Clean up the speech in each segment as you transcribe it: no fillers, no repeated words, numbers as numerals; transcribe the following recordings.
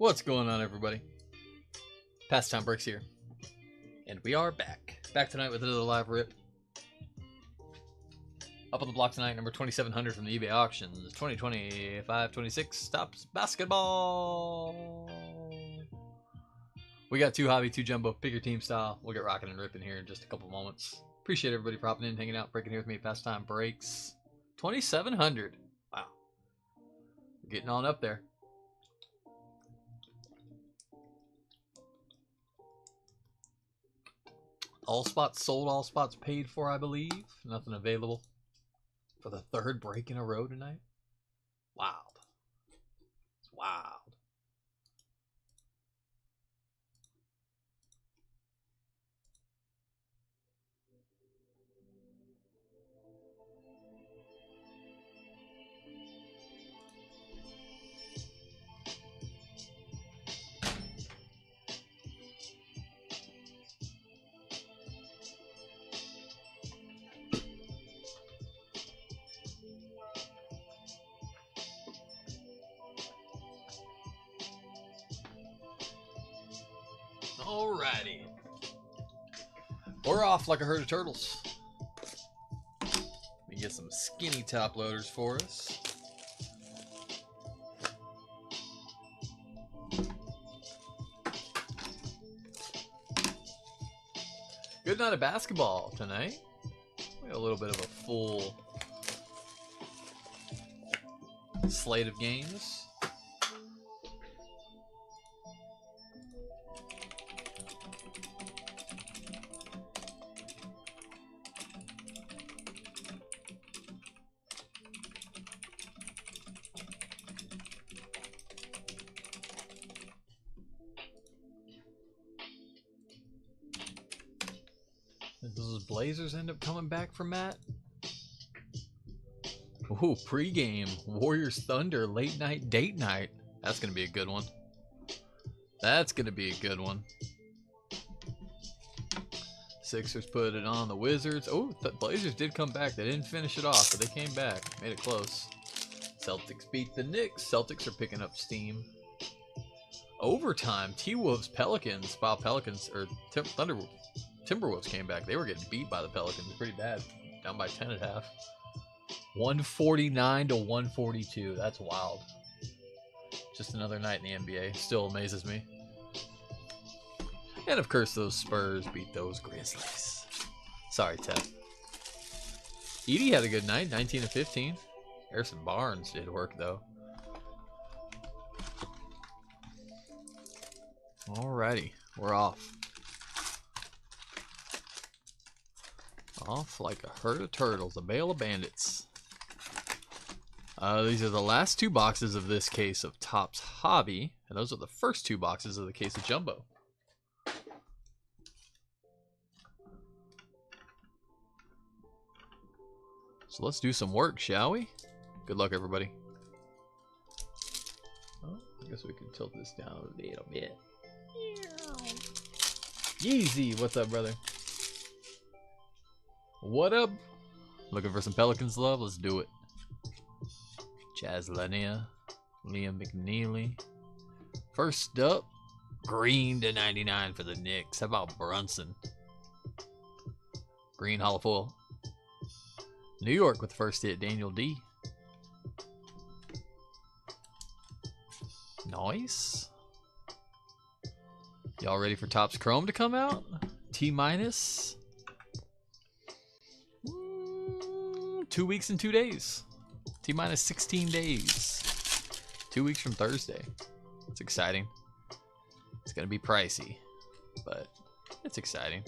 What's going on, everybody? Pastime Breaks here, and we are back tonight with another live rip. Up on the block tonight, number 2700 from the eBay auctions, 2025-26 TOPPS basketball. We got two hobby, two jumbo. Pick your team style. We'll get rocking and ripping here in just a couple moments. Appreciate everybody popping in, hanging out, breaking here with me. Pastime Breaks, 2700. Wow, we're getting on up there. All spots sold, all spots paid for, I believe. Nothing available for the third break in a row tonight. Wild. It's wild. Alrighty. We're off like a herd of turtles. Let me get some skinny top loaders for us. Good night of basketball tonight. We got a little bit of a full slate of games. Did those Blazers end up coming back for Matt? Ooh, pregame. Warriors Thunder, late night, date night. That's going to be a good one. That's going to be a good one. Sixers put it on the Wizards. Oh, the Blazers did come back. They didn't finish it off, but they came back. Made it close. Celtics beat the Knicks. Celtics are picking up steam. Overtime. T-Wolves, Pelicans. Wow, Pelicans, or Timberwolves came back. They were getting beat by the Pelicans pretty bad. Down by 10 at half. 149 to 142. That's wild. Just another night in the NBA. Still amazes me. And of course, those Spurs beat those Grizzlies. Sorry, Ted. Edie had a good night. 19 to 15. Harrison Barnes did work, though. Alrighty. We're off. Off like a herd of turtles, a bale of bandits. These are the last two boxes of this case of TOPPS Hobby, and those are the first two boxes of the case of Jumbo. So let's do some work, shall we? Good luck, everybody. Oh, I guess we can tilt this down a little bit. Yeezy, what's up, brother? What up? Looking for some Pelicans love? Let's do it. Jazz Lanier, Liam McNeely. First up, green to 99 for the Knicks. How about Brunson? Green holofoil. New York with the first hit, Daniel D. Nice. Y'all ready for TOPPS Chrome to come out? T-minus. 2 weeks and 2 days. T-minus 16 days. 2 weeks from Thursday. It's exciting. It's going to be pricey, but it's exciting.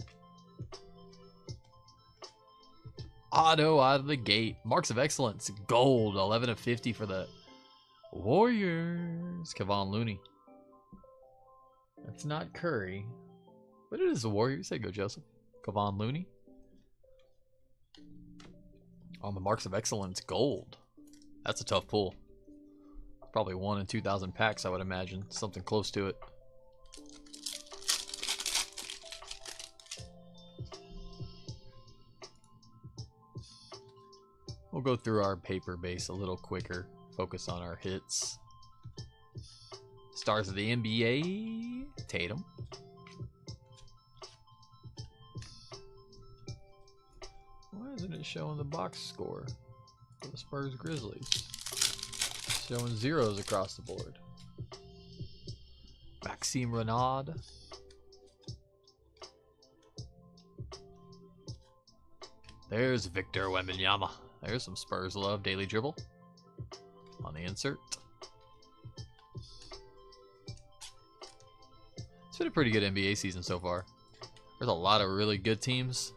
Auto out of the gate. Marks of Excellence. Gold. 11 of 50 for the Warriors. Kevon Looney. That's not Curry, but it is the Warriors. There you go, Joseph. Kevon Looney. On the Marks of Excellence, gold. That's a tough pull. Probably 1 in 2,000 packs, I would imagine. Something close to it. We'll go through our paper base a little quicker. Focus on our hits. Stars of the NBA, Tatum. Why isn't it showing the box score for the Spurs Grizzlies? It's showing zeros across the board. Maxime Renaud. There's Victor Wembanyama. There's some Spurs love. Daily dribble on the insert. It's been a pretty good NBA season so far. There's a lot of really good teams,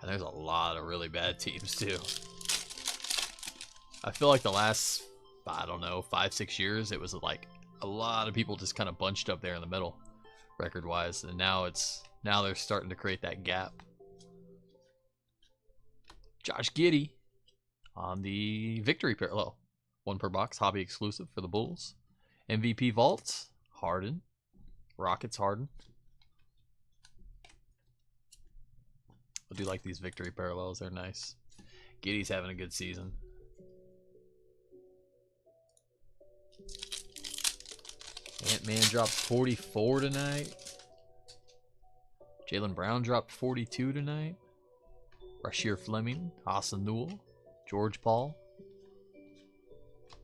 and there's a lot of really bad teams too. I feel like the last, I don't know, 5-6 years, it was like a lot of people just kind of bunched up there in the middle, record-wise, and now they're starting to create that gap. Josh Giddey on the victory parallel. 1 per box, hobby exclusive for the Bulls. MVP vaults, Harden. Rockets, Harden. I do like these victory parallels, they're nice. Giddey's having a good season. Ant-Man dropped 44 tonight. Jaylen Brown dropped 42 tonight. Rasheer Fleming, Hassan Newell, George Paul.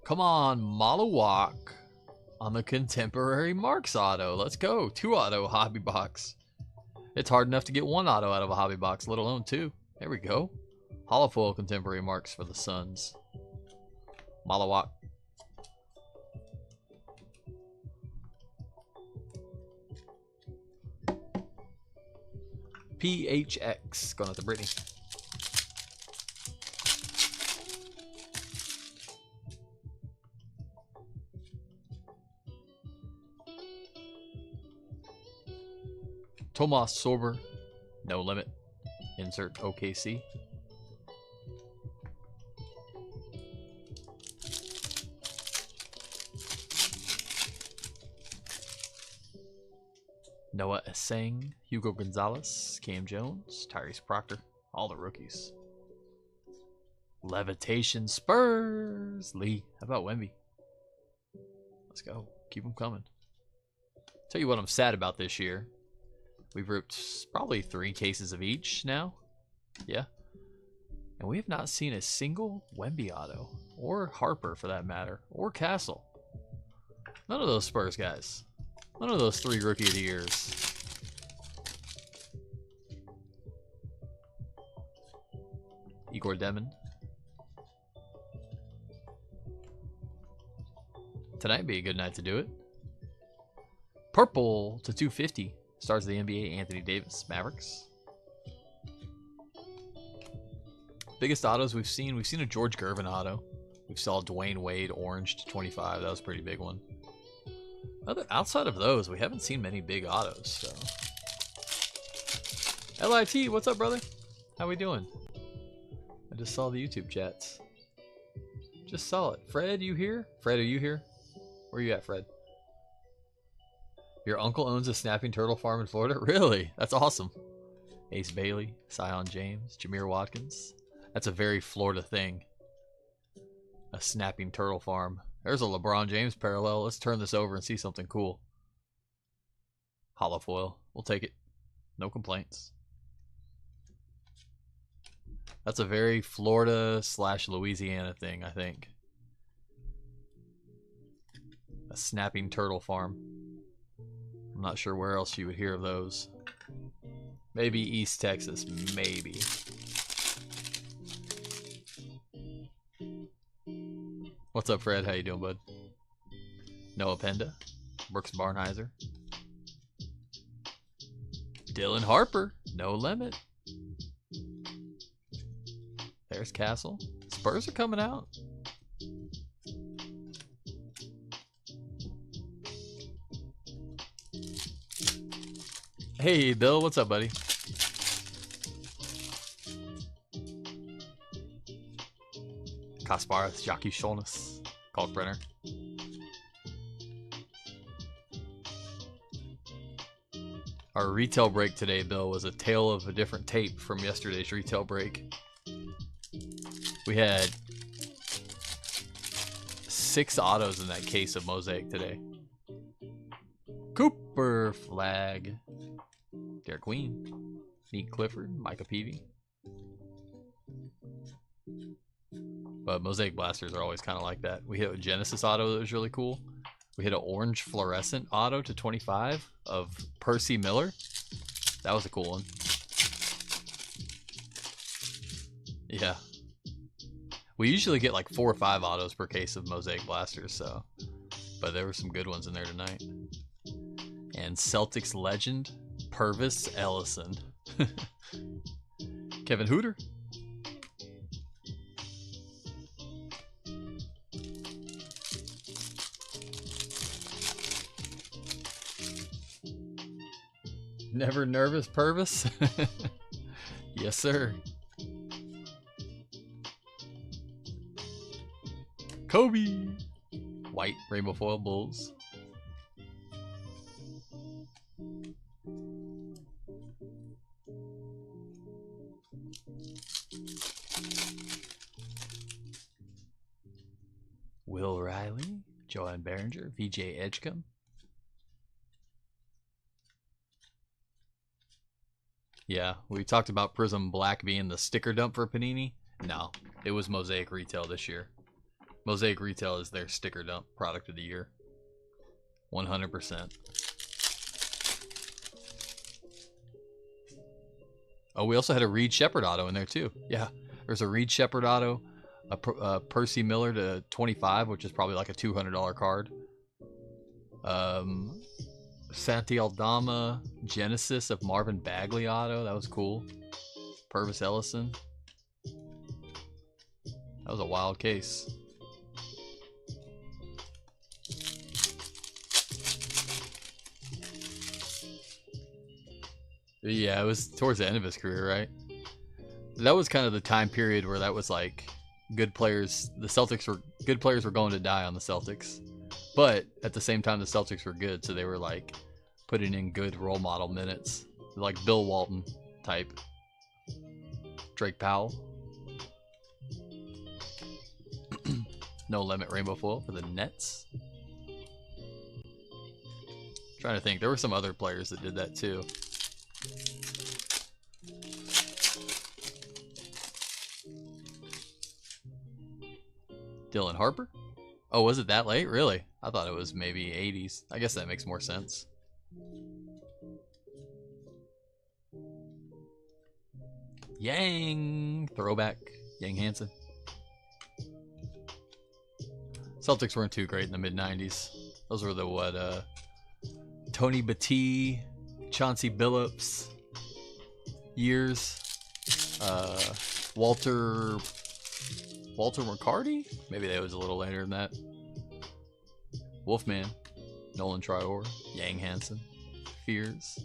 Come on, Malawak on the Contemporary Marks auto. Let's go. 2 auto hobby box. It's hard enough to get 1 auto out of a hobby box, let alone 2. There we go. Holofoil Contemporary Marks for the Suns. Malawak. PHX going out to Brittany. Tomas Sorber, no limit. Insert OKC. Noah Essang, Hugo Gonzalez, Cam Jones, Tyrese Proctor, all the rookies. Levitation Spurs, Lee. How about Wemby? Let's go. Keep them coming. Tell you what I'm sad about this year. We've ripped probably 3 cases of each now. Yeah. And we have not seen a single Wemby auto. Or Harper for that matter. Or Castle. None of those Spurs guys. None of those 3 Rookie of the Years. Igor Demon. Tonight be a good night to do it. Purple to 250. Stars of the NBA, Anthony Davis, Mavericks. Biggest autos we've seen a George Gervin auto. We saw Dwayne Wade orange to 25. That was a pretty big one. Outside of those, we haven't seen many big autos. So, LIT, what's up, brother? How we doing? I just saw the YouTube chats. Just saw it. Fred, you here? Fred, are you here? Where you at, Fred? Your uncle owns a snapping turtle farm in Florida? Really? That's awesome. Ace Bailey, Sion James, Jameer Watkins. That's a very Florida thing. A snapping turtle farm. There's a LeBron James parallel. Let's turn this over and see something cool. Holofoil. We'll take it. No complaints. That's a very Florida / Louisiana thing, I think. A snapping turtle farm. I'm not sure where else you would hear of those. Maybe East Texas, maybe. What's up, Fred? How you doing, bud? Noah Penda, Brooks Barnheiser, Dylan Harper, no limit. There's Castle. Spurs are coming out. Hey, Bill, what's up, buddy? Kasparas, Jacques Scholness, Kalkbrenner. Our retail break today, Bill, was a tale of a different tape from yesterday's retail break. We had 6 autos in that case of Mosaic today. Cooper Flag. Derek Queen. Neat Clifford. Micah Peavy. But Mosaic Blasters are always kind of like that. We hit a Genesis auto that was really cool. We hit an orange fluorescent auto to 25 of Percy Miller. That was a cool one. Yeah. We usually get like 4 or 5 autos per case of Mosaic Blasters, so. But there were some good ones in there tonight. And Celtics legend, Purvis Ellison. Kevin Hooter. Never nervous, Purvis? Yes, sir. Kobe. White rainbow foil Bulls. Will Riley, Joanne Behringer, VJ Edgecombe. Yeah, we talked about Prism Black being the sticker dump for Panini. No, it was Mosaic Retail this year. Mosaic Retail is their sticker dump product of the year. 100%. Oh, we also had a Reed Shepherd auto in there too. Yeah, there's a Reed Shepherd auto, a Percy Miller to 25, which is probably like a $200 card. Santi Aldama Genesis of Marvin Bagley auto. That was cool. Purvis Ellison. That was a wild case. Yeah, it was towards the end of his career, right? That was kind of the time period where that was like good players. The Celtics were good players were going to die on the Celtics, but at the same time the Celtics were good, so they were like putting in good role model minutes, like Bill Walton type. Drake Powell. No limit rainbow foil for the Nets. Trying to think, there were some other players that did that too. Dylan Harper? Oh, was it that late? Really? I thought it was maybe 80s. I guess that makes more sense. Yang! Throwback. Yang Hansen. Celtics weren't too great in the mid-90s. Those were the, what, Tony Battie, Chauncey Billups years. Walter McCarty? Maybe that was a little later than that. Wolfman, Nolan Trior, Yang Hansen, Fears.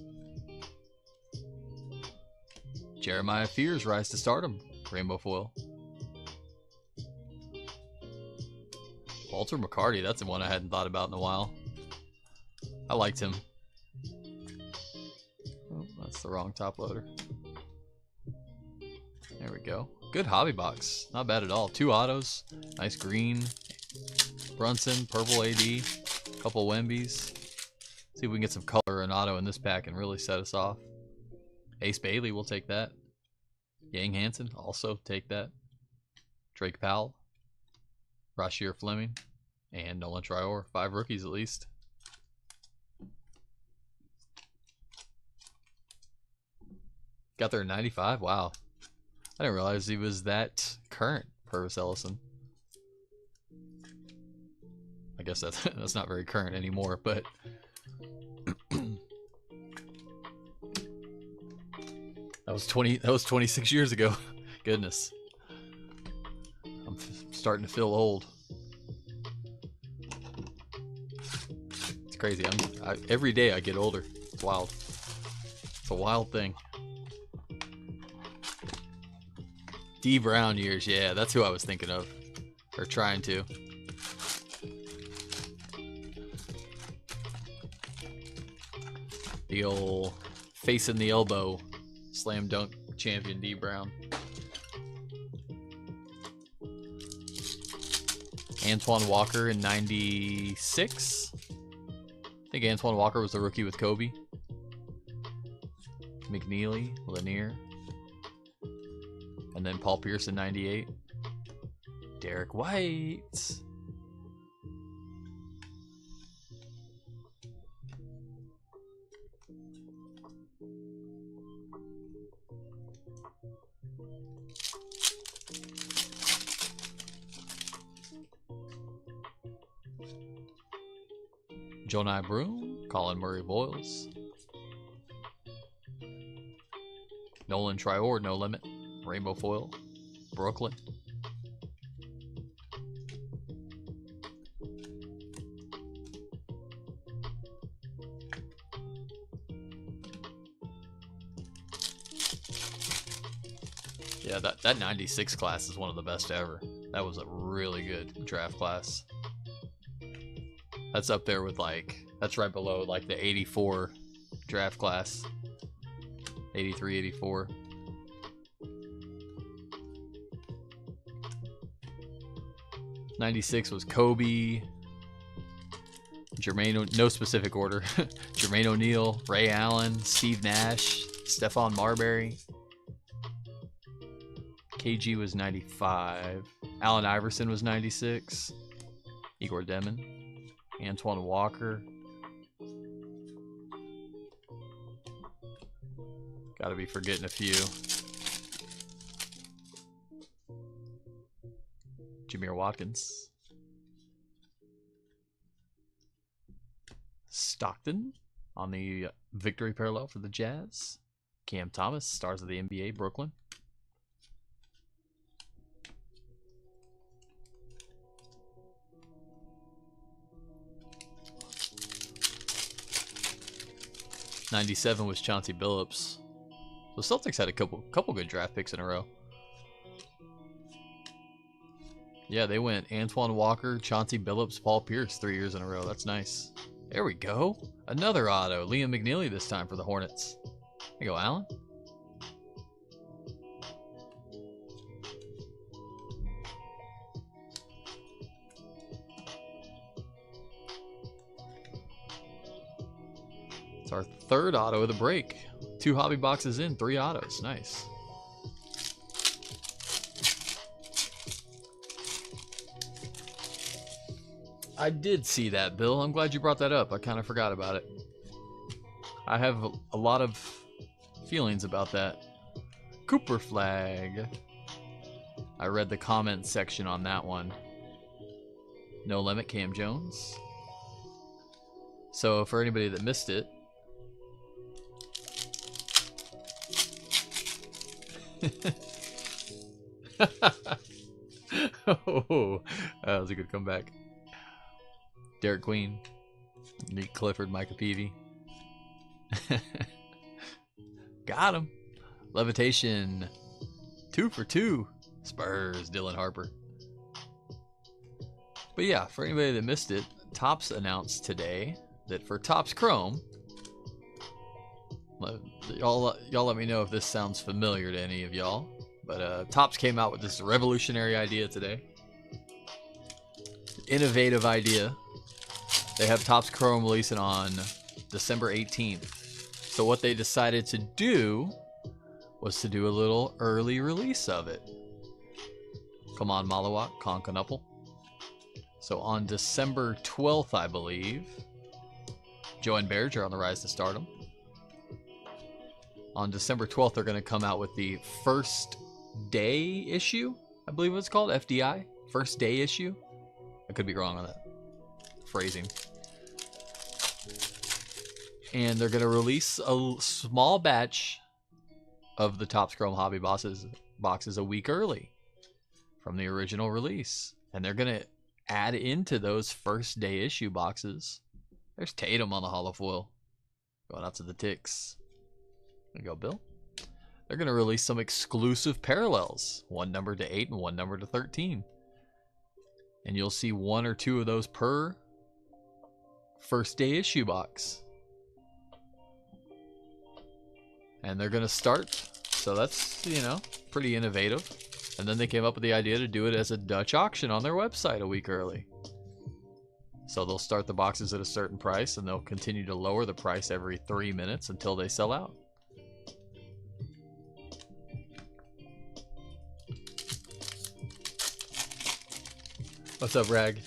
Jeremiah Fears rise to stardom, rainbow foil. Walter McCarty, that's the one I hadn't thought about in a while. I liked him. Oh, that's the wrong top loader. There we go. Good hobby box. Not bad at all. 2 autos. Nice green. Brunson, purple AD. Couple Wembies. See if we can get some color and auto in this pack and really set us off. Ace Bailey, we'll take that. Yang Hansen, also take that. Drake Powell. Rasheer Fleming. And Nolan Trior. 5 rookies at least. Got there at 95? Wow. I didn't realize he was that current, Purvis Ellison. I guess that's not very current anymore, but that was 26 years ago. Goodness. I'm starting to feel old. It's crazy. Every day I get older. It's wild. It's a wild thing. D Brown years, yeah, that's who I was thinking of. Or trying to. The old face in the elbow slam dunk champion D Brown. Antoine Walker in 96. think Antoine Walker was the rookie with Kobe. McNeely, Lanier. And then Paul Pierce in 98. Derek White. Jonai Broom, Colin Murray Boyles. Nolan Trior, No Limit. Rainbow Foil, Brooklyn. Yeah, that 96 class is one of the best ever. That was a really good draft class. That's up there with like, that's right below like the 84 draft class. 83, 84. '96 was Kobe, Jermaine, no specific order. Jermaine O'Neal, Ray Allen, Steve Nash, Stephon Marbury. KG was 95. Allen Iverson was 96. Igor Demon. Antoine Walker. Gotta be forgetting a few. Jameer Watkins. Stockton on the victory parallel for the Jazz. Cam Thomas, stars of the NBA, Brooklyn. '97 was Chauncey Billups. The Celtics had a couple good draft picks in a row. Yeah, they went Antoine Walker, Chauncey Billups, Paul Pierce 3 years in a row. That's nice. There we go. Another auto. Liam McNeely this time for the Hornets. There you go, Allen. It's our third auto of the break. 2 hobby boxes in, 3 autos. Nice. I did see that, Bill. I'm glad you brought that up. I kind of forgot about it. I have a lot of feelings about that. Cooper flag. I read the comment section on that one. No Limit, Cam Jones. So for anybody that missed it, oh, that was a good comeback. Derek Queen, Nick Clifford, Micah Peavy. Got him. Levitation, 2 for 2. Spurs, Dylan Harper. But yeah, for anybody that missed it, TOPPS announced today that for TOPPS Chrome, y'all let me know if this sounds familiar to any of y'all. But TOPPS came out with this revolutionary idea today. Innovative idea. They have TOPPS Chrome releasing on December 18th. So what they decided to do was to do a little early release of it. Come on, Malawak, Conkanupple. So on December 12th, I believe, Joe and Berge are on the rise to stardom. On December 12th, they're going to come out with the first day issue, I believe it's called, FDI, first day issue. I could be wrong on that phrasing. And they're going to release a small batch of the TOPPS Chrome Hobby boxes a week early from the original release. And they're going to add into those first day issue boxes. There's Tatum on the holofoil. Going out to the Ticks. There you go, Bill. They're going to release some exclusive parallels. One numbered to 8 and one numbered to 13. And you'll see 1 or 2 of those per first day issue box. And they're going to start. So that's, you know, pretty innovative. And then they came up with the idea to do it as a Dutch auction on their website a week early. So they'll start the boxes at a certain price and they'll continue to lower the price every 3 minutes until they sell out. What's up, Rag?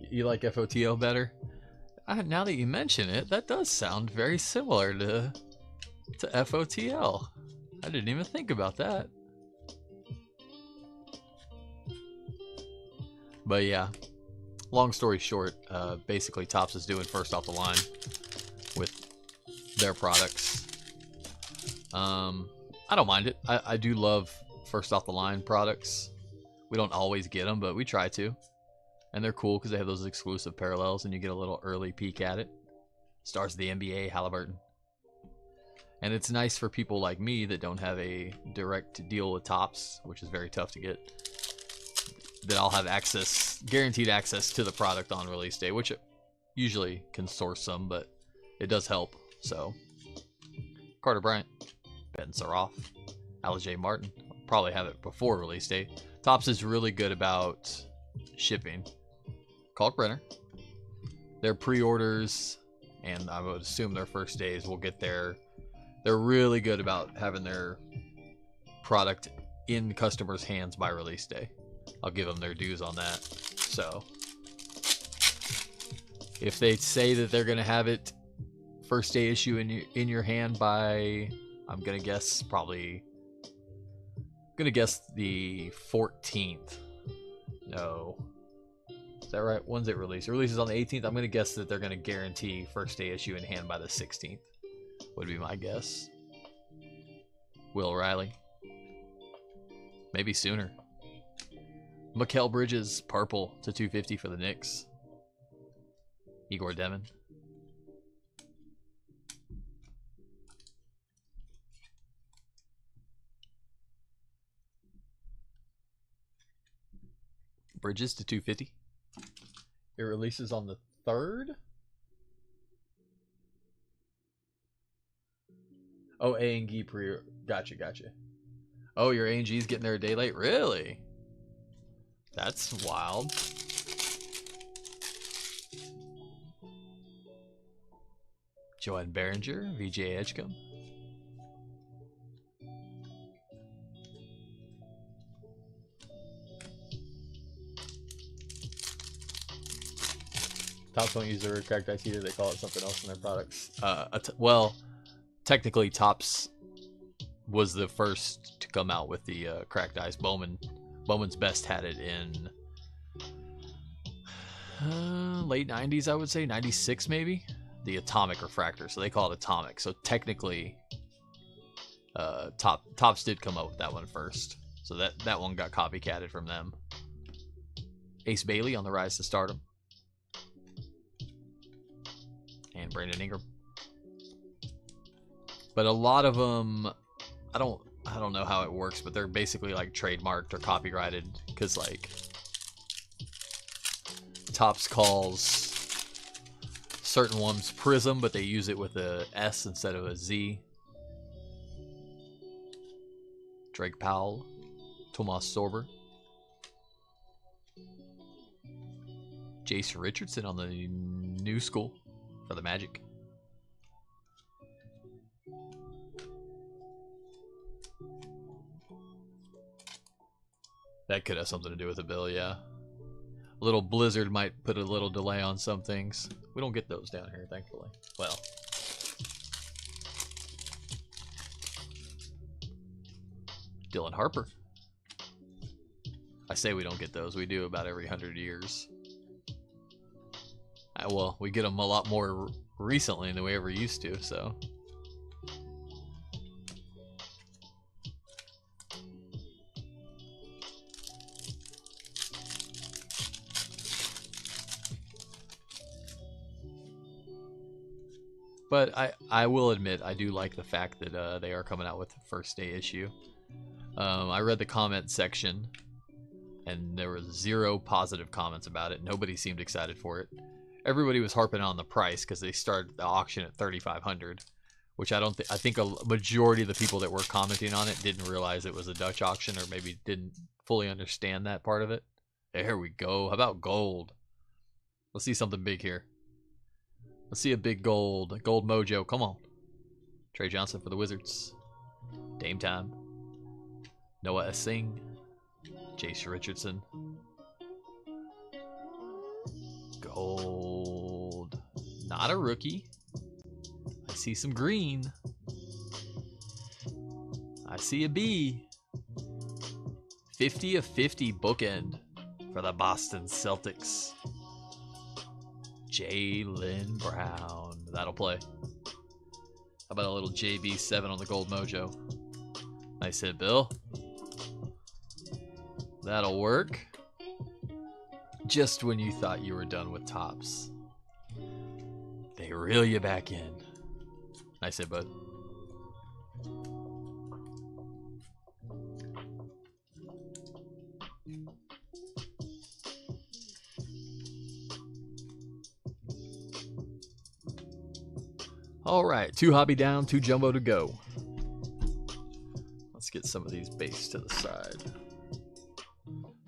You like FOTL better? Now that you mention it, that does sound very similar to FOTL. I didn't even think about that. But yeah, long story short, basically TOPPS is doing first off the line with their products. I don't mind it. I do love first off the line products. We don't always get them, but we try to. And they're cool because they have those exclusive parallels and you get a little early peek at it. Stars of the NBA, Halliburton. And it's nice for people like me that don't have a direct deal with TOPPS, which is very tough to get, that I'll have access, guaranteed access to the product on release day, which usually can source some, but it does help. So, Carter Bryant, Ben Saroff, J. Martin, I'll probably have it before release day. TOPPS is really good about shipping. Kalkbrenner, their pre-orders, and I would assume their first days will get there. They're really good about having their product in customers' hands by release day. I'll give them their dues on that. So, if they say that they're going to have it first day issue in your hand by, I'm going to guess probably, the 14th. No. Is that right? When's it released? It releases on the 18th. I'm going to guess that they're going to guarantee first day issue in hand by the 16th. Would be my guess. Will Riley. Maybe sooner. Mikal Bridges, purple to 250 for the Knicks. Igor Demon. Bridges to 250. It releases on the 3rd. Oh, A&G pre. Gotcha. Oh, your A&G's getting there a day late? Really? That's wild. Joanne Behringer, VJ Edgecombe. TOPPS don't use the word cracked ice either. They call it something else in their products. Well, technically TOPPS was the first to come out with the cracked ice. Bowman's Best had it in late 90s, I would say. 96 maybe? The atomic refractor. So they call it atomic. So technically, TOPPS did come up with that one first. So that one got copycatted from them. Ace Bailey on the rise to stardom. And Brandon Ingram. But a lot of them, I don't know how it works, but they're basically like trademarked or copyrighted because like TOPPS calls certain ones Prism, but they use it with a S instead of a Z. Drake Powell, Tomas Sorber, Jace Richardson on the new school for the Magic. That could have something to do with the bill, yeah. A little blizzard might put a little delay on some things. We don't get those down here, thankfully. Well. Dylan Harper. I say we don't get those. We do about every 100 years. Well, we get them a lot more recently than we ever used to, so. But I will admit, I do like the fact that they are coming out with the first day issue. I read the comment section, and there was 0 positive comments about it. Nobody seemed excited for it. Everybody was harping on the price because they started the auction at $3,500, which I think a majority of the people that were commenting on it didn't realize it was a Dutch auction, or maybe didn't fully understand that part of it. There we go. How about gold? Let's see something big here. Let's see a big gold mojo. Come on. Trey Johnson for the Wizards. Dame time. Noah Singh. Jace Richardson. Gold. Not a rookie. I see some green. I see a B. 50 of 50 bookend for the Boston Celtics. Jaylen Brown. That'll play. How about a little JB7 on the gold mojo? Nice hit, Bill. That'll work. Just when you thought you were done with tops, they reel you back in. Nice hit, bud. All right, 2 hobby down, 2 jumbo to go. Let's get some of these base to the side.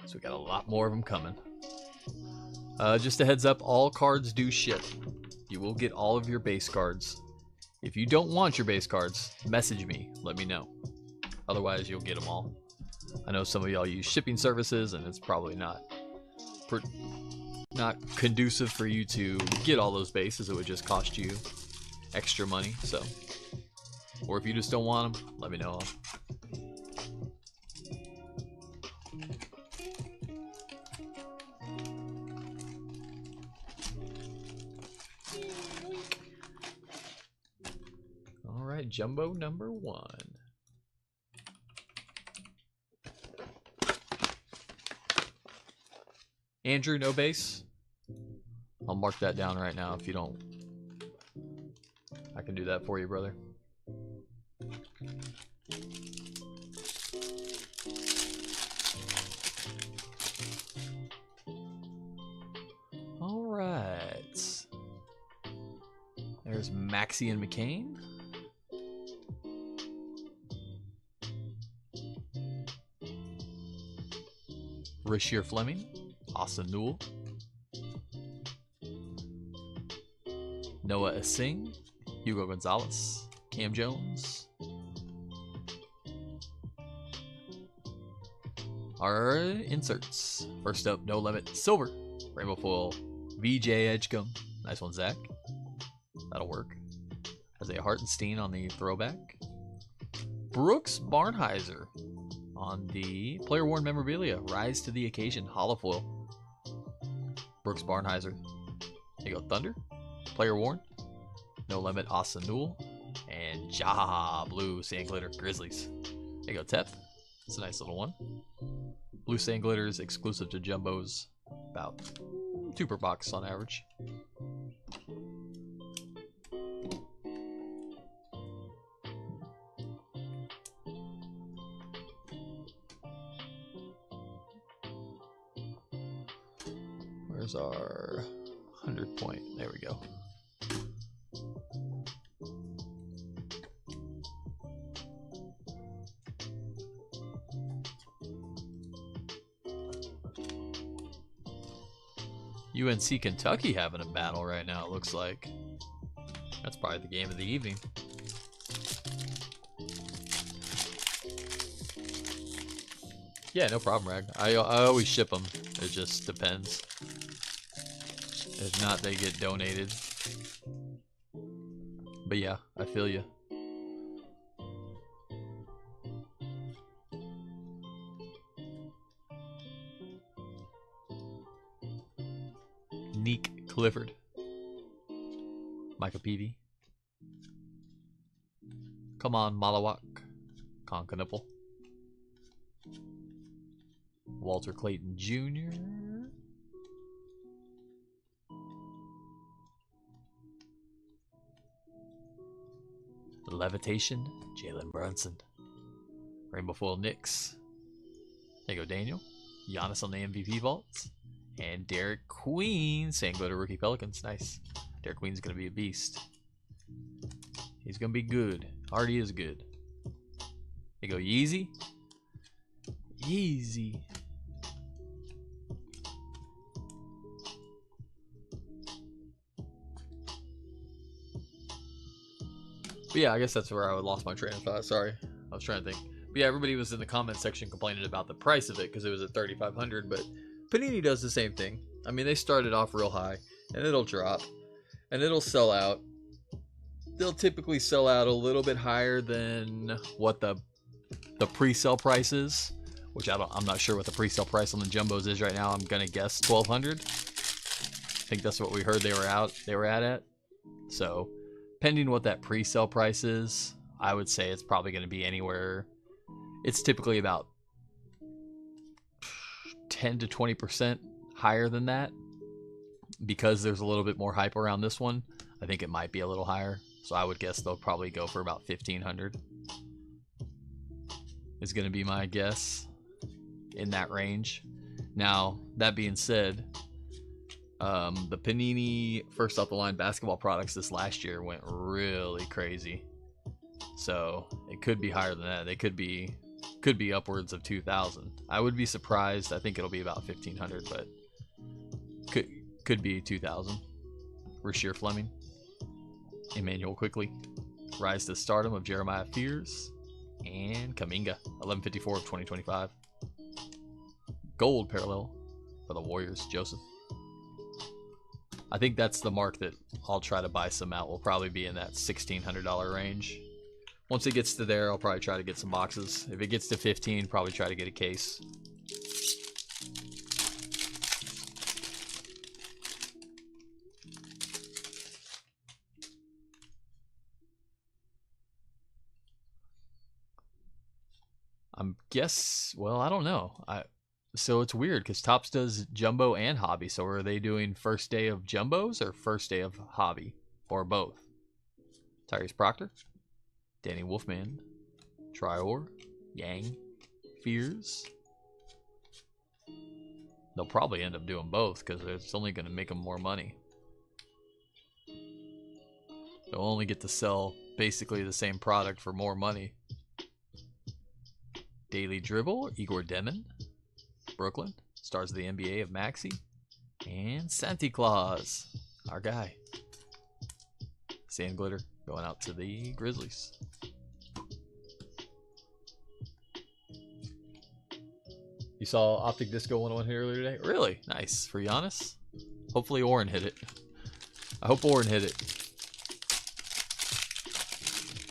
So we got a lot more of them coming. Just a heads up, all cards do ship. You will get all of your base cards. If you don't want your base cards, message me, let me know. Otherwise, you'll get them all. I know some of y'all use shipping services, and it's probably not conducive for you to get all those bases. It would just cost you extra money, so. Or if you just don't want them, let me know. All right, jumbo number 1. Andrew, no base. I'll mark that down right now if you don't. I can do that for you, brother. All right. There's Maxey and McCain. Rasheer Fleming. Austin Newell. Noah Singh. Hugo Gonzalez, Cam Jones. Our inserts. First up, No Limit Silver. Rainbow Foil, VJ Edgecombe. Nice one, Zach. That'll work. Isaiah Hartenstein on the throwback. Brooks Barnheiser on the player worn memorabilia. Rise to the occasion. Holofoil. Brooks Barnheiser. There you go, Thunder. Player worn. No Limit, Austin Newell, and Jaha Blue Sand Glitter Grizzlies. There you go, Tep. It's a nice little one. Blue Sand Glitters exclusive to jumbos, about 2 per box on average. Where's our 100 point? There we go. UNC Kentucky having a battle right now, it looks like. That's probably the game of the evening. Yeah, no problem, Rag. I always ship them. It just depends. If not, they get donated. But yeah, I feel you. Neek Clifford. Micah Peavy. Come on, Malawak. Conkanipple. Walter Clayton Jr. Levitation, Jalen Brunson. Rainbow Foil Knicks. There you go, Daniel. Giannis on the MVP vaults. And Derek Queen, saying go to Rookie Pelicans. Nice. Derek Queen's going to be a beast. He's going to be good. Already is good. There you go, Yeezy. Yeezy. But yeah, I guess that's where I lost my train of thought. Sorry, I was trying to think. But yeah, everybody was in the comment section complaining about the price of it because it was at 3,500. But Panini does the same thing. I mean, they started off real high, and it'll drop, and it'll sell out. They'll typically sell out a little bit higher than what the pre-sale price is, which I'm not sure what the pre-sale price on the jumbos is right now. I'm gonna guess 1,200. I think that's what we heard they were at. So, depending what that pre-sale price is, I would say it's probably going to be anywhere. It's typically about 10 to 20% higher than that, because there's a little bit more hype around this one. I think it might be a little higher. So I would guess they'll probably go for about 1,500. Is going to be my guess, in that range. Now, that being said, the Panini first off the line basketball products this last year went really crazy. So it could be higher than that. They could be upwards of 2,000. I would be surprised. I think it'll be about 1,500, but could be 2,000. Rasheer Fleming, Emmanuel Quickly, Rise to Stardom of Jeremiah Fears, and Kaminga, 1154 of 2025. Gold parallel for the Warriors, Joseph. I think that's the mark that I'll try to buy some out. Will probably be in that $1,600 range. Once it gets to there, I'll probably try to get some boxes. If it gets to 15, probably try to get a case. Well, I don't know. So it's weird because Topps does jumbo and hobby. So are they doing first day of jumbos or first day of hobby, or both? Tyrese Proctor, Danny Wolfman, Trior, Yang, Fears. They'll probably end up doing both because it's only going to make them more money. They'll only get to sell basically the same product for more money. Daily Dribble, Igor Demon, Brooklyn, Stars of the NBA of Maxey, and Santa Claus, our guy. Sand Glitter going out to the Grizzlies. You saw Optic Disco 101 hit earlier today? Really? Nice. For Giannis? Hopefully Oren hit it. I hope Oren hit it.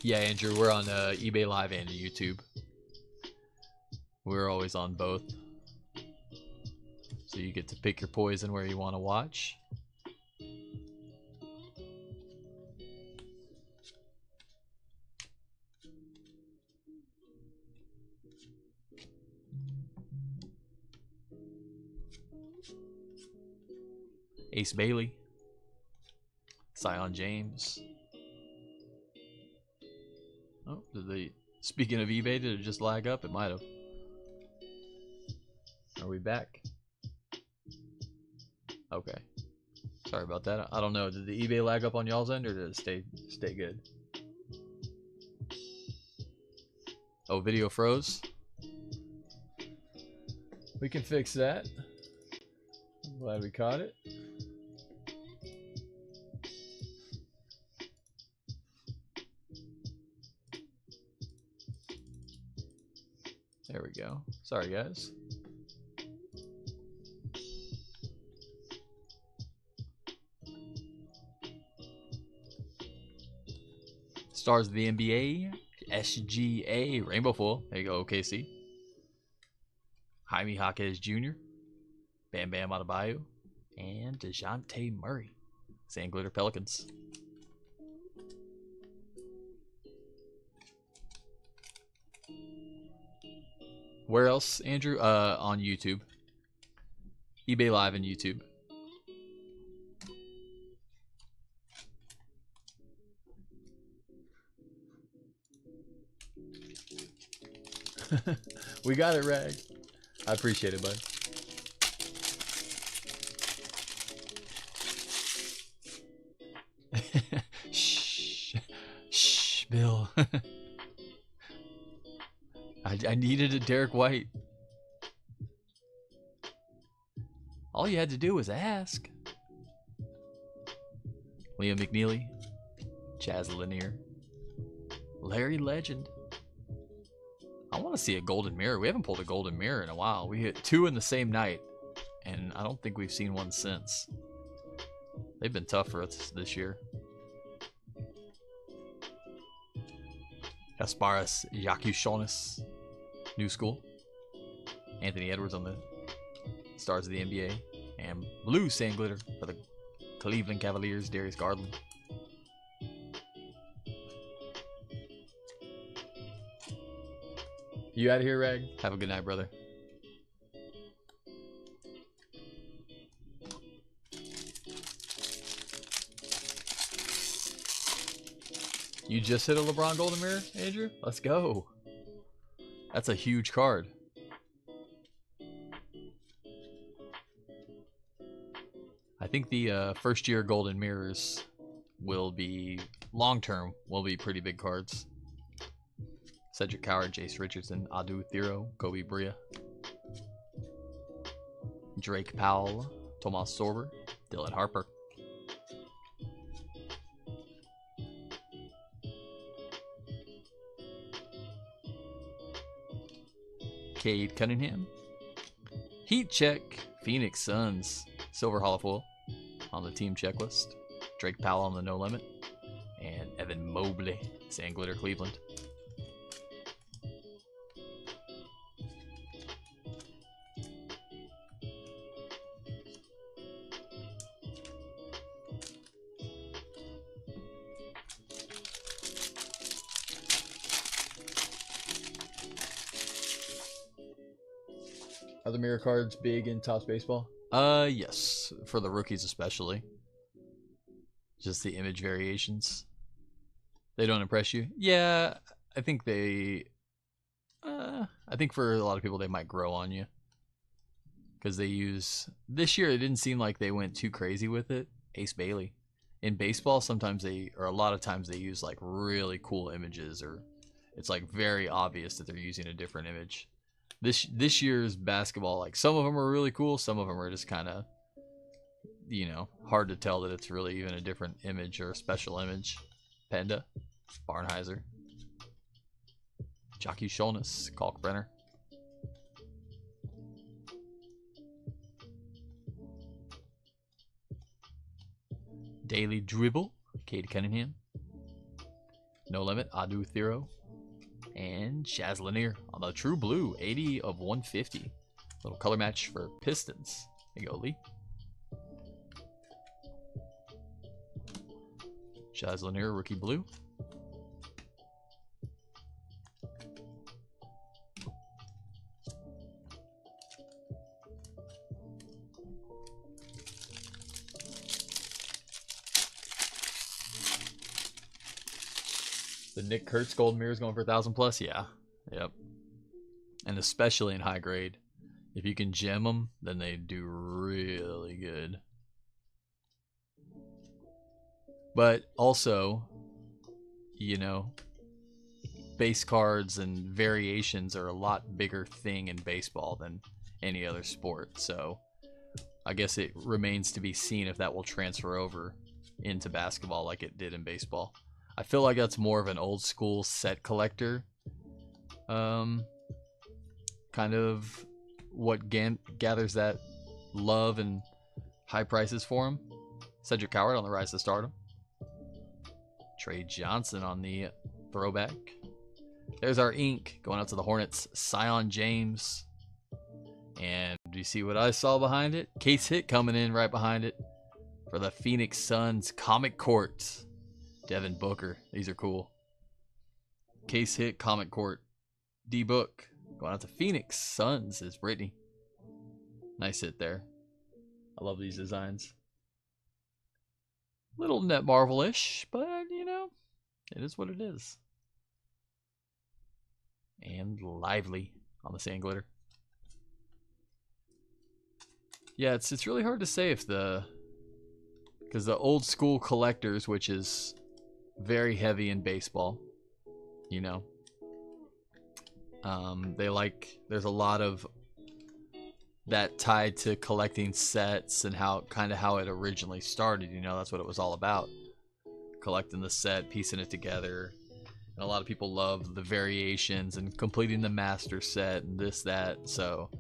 Yeah, Andrew, we're on eBay Live and YouTube. We're always on both. So you get to pick your poison where you want to watch. Ace Bailey, Zion James. Oh, speaking of eBay, did it just lag up? It might have. Are we back? Okay. Sorry about that. I don't know. Did the eBay lag up on y'all's end, or did it stay good? Oh, video froze. We can fix that. I'm glad we caught it. There we go. Sorry, guys. Stars of the NBA, SGA, Rainbow Foil. There you go, OKC. Jaime Jaquez Jr., Bam Bam Adebayo, and DeJounte Murray. Sand Glitter Pelicans. Where else, Andrew? On YouTube. eBay Live and YouTube. We got it, Rag. I appreciate it, bud. Shh, Bill. I needed a Derek White. All you had to do was ask. Liam McNeely, Chaz Lanier, Larry Legend. I want to see a golden mirror. We haven't pulled a golden mirror in a while. We hit 2 in the same night, and I don't think we've seen one since. They've been tough for us this year. Kasparas Yakushonis, new school. Anthony Edwards on the Stars of the NBA. And blue sand glitter for the Cleveland Cavaliers, Darius Garland. You out of here, Rag? Have a good night, brother. You just hit a LeBron Golden Mirror, Andrew? Let's go. That's a huge card. I think the first year Golden Mirrors will be, long term, will be pretty big cards. Cedric Coward, Jace Richardson, Adu Thero, Kobe Bria, Drake Powell, Tomas Sorber, Dylan Harper. Cade Cunningham. Heat check, Phoenix Suns, Silver Hall of Foil on the team checklist. Drake Powell on the no limit. And Evan Mobley, Sand Glitter Cleveland. Are the mirror cards big in Topps baseball? Yes, for the rookies especially. Just the image variations. They don't impress you? Yeah, I think they. I think for a lot of people they might grow on you, because they use, this year it didn't seem like they went too crazy with it. Ace Bailey. In baseball, sometimes they, or a lot of times they use like really cool images, or it's like very obvious that they're using a different image. This year's basketball, like some of them are really cool, some of them are just kind of, you know, hard to tell that it's really even a different image or a special image. Panda, Barnheiser, Jockey Sholness, Kalkbrenner. Daily Dribble, Cade Cunningham. No Limit, Adu Thero. And Chaz Lanier on the True Blue, 80 of 150. Little color match for Pistons. There you go, Lee. Chaz Lanier, Rookie Blue. The Nick Kurtz Golden Mirror is going for 1,000 plus. Yeah, yep. And especially in high grade, if you can gem them, then they do really good. But also, you know, base cards and variations are a lot bigger thing in baseball than any other sport. So I guess it remains to be seen if that will transfer over into basketball like it did in baseball. I feel like that's more of an old school set collector. Kind of what gathers that love and high prices for him. Cedric Coward on the rise to stardom. Trey Johnson on the throwback. There's our ink going out to the Hornets. Sion James. And do you see what I saw behind it? Case hit coming in right behind it for the Phoenix Suns Comic Court. Devin Booker. These are cool. Case hit, Comic Court. D-Book. Going out to Phoenix Suns is Brittany. Nice hit there. I love these designs. Little Net Marvel-ish, but, you know, it is what it is. And Lively on the Sand Glitter. Yeah, it's really hard to say if because the old school collectors, which is very heavy in baseball, you know, there's a lot of that tied to collecting sets and how it originally started. You know, that's what it was all about, collecting the set, piecing it together, And a lot of people love the variations and completing the master set and this, that. So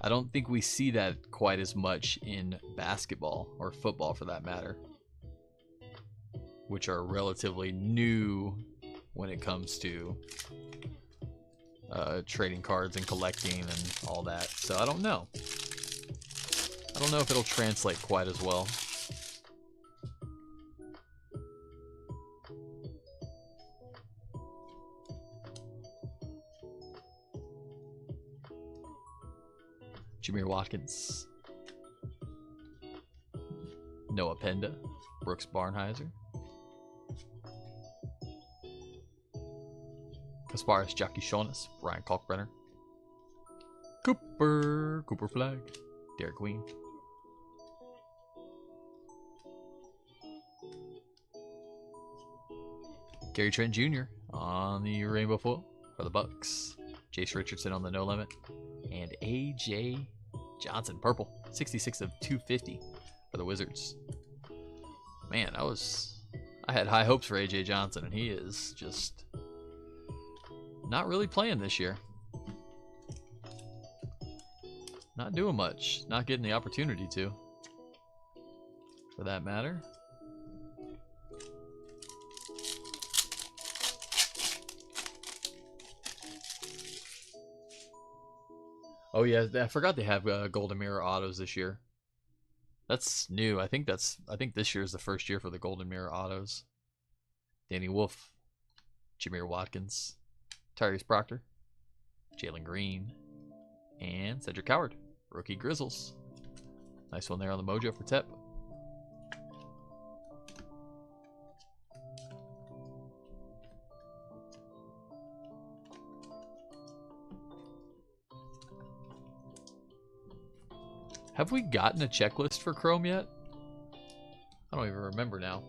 I don't think we see that quite as much in basketball or football for that matter, which are relatively new when it comes to trading cards and collecting and all that. So I don't know. I don't know if it'll translate quite as well. Jameer Watkins, Noah Penda, Brooks Barnheiser, Kasparis Jackishonis, Brian Kalkbrenner, Cooper Flag, Derek Queen, Gary Trent Jr. on the rainbow foil for the Bucks, Jace Richardson on the no limit, and AJ Johnson, purple, 66 of 250 for the Wizards. Man, I had high hopes for AJ Johnson, and he is just not really playing this year. Not doing much, not getting the opportunity to, for that matter. Oh yeah, I forgot they have Golden Mirror autos this year. That's new. I think this year is the first year for the Golden Mirror autos. Danny Wolf, Jameer Watkins, Tyrese Proctor, Jalen Green, and Cedric Coward, rookie Grizzles. Nice one there on the mojo for Tep. Have we gotten a checklist for Chrome yet? I don't even remember now.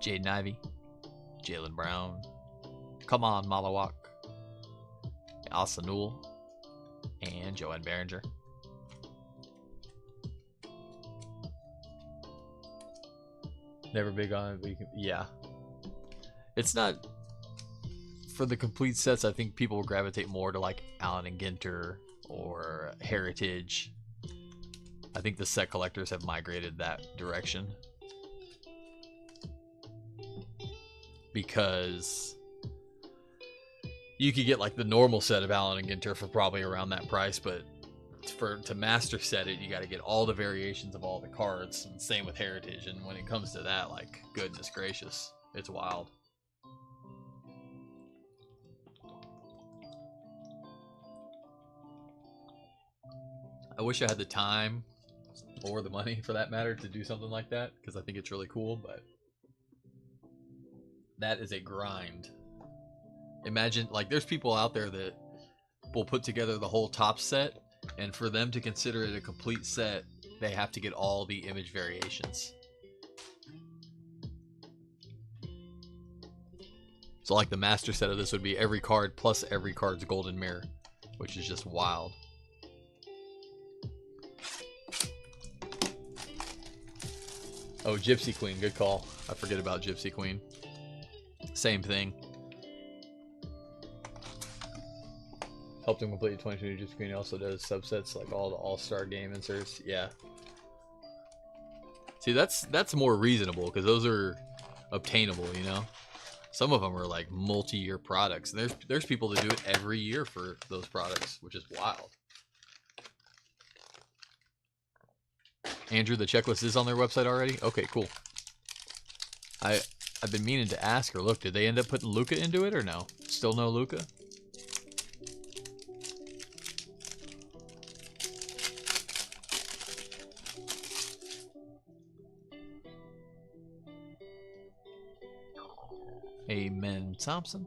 Jaden Ivey, Jalen Brown, come on Malawak, Al-Sanul, and Joanne Behringer. Never big on it, but yeah. It's not for the complete sets. I think people will gravitate more to like Allen and Ginter or Heritage. I think the set collectors have migrated that direction because you could get like the normal set of Allen and Ginter for probably around that price, but to master set it, you got to get all the variations of all the cards. And same with Heritage, and when it comes to that, like, goodness gracious, it's wild. I wish I had the time or the money, for that matter, to do something like that, because I think it's really cool, but that is a grind. Imagine, like, there's people out there that will put together the whole top set, and for them to consider it a complete set, they have to get all the image variations. So, like, the master set of this would be every card plus every card's golden mirror, which is just wild. Oh, Gypsy Queen, good call. I forget about Gypsy Queen. Same thing. Helped him complete 22 Gypsy Queen. He also does subsets like all the All-Star game inserts. Yeah. See, that's more reasonable because those are obtainable, you know? Some of them are like multi-year products. And there's people that do it every year for those products, which is wild. Andrew, the checklist is on their website already? Okay, cool. I've been meaning to ask or look, did they end up putting Luka into it or no? Still no Luka? Amen Thompson.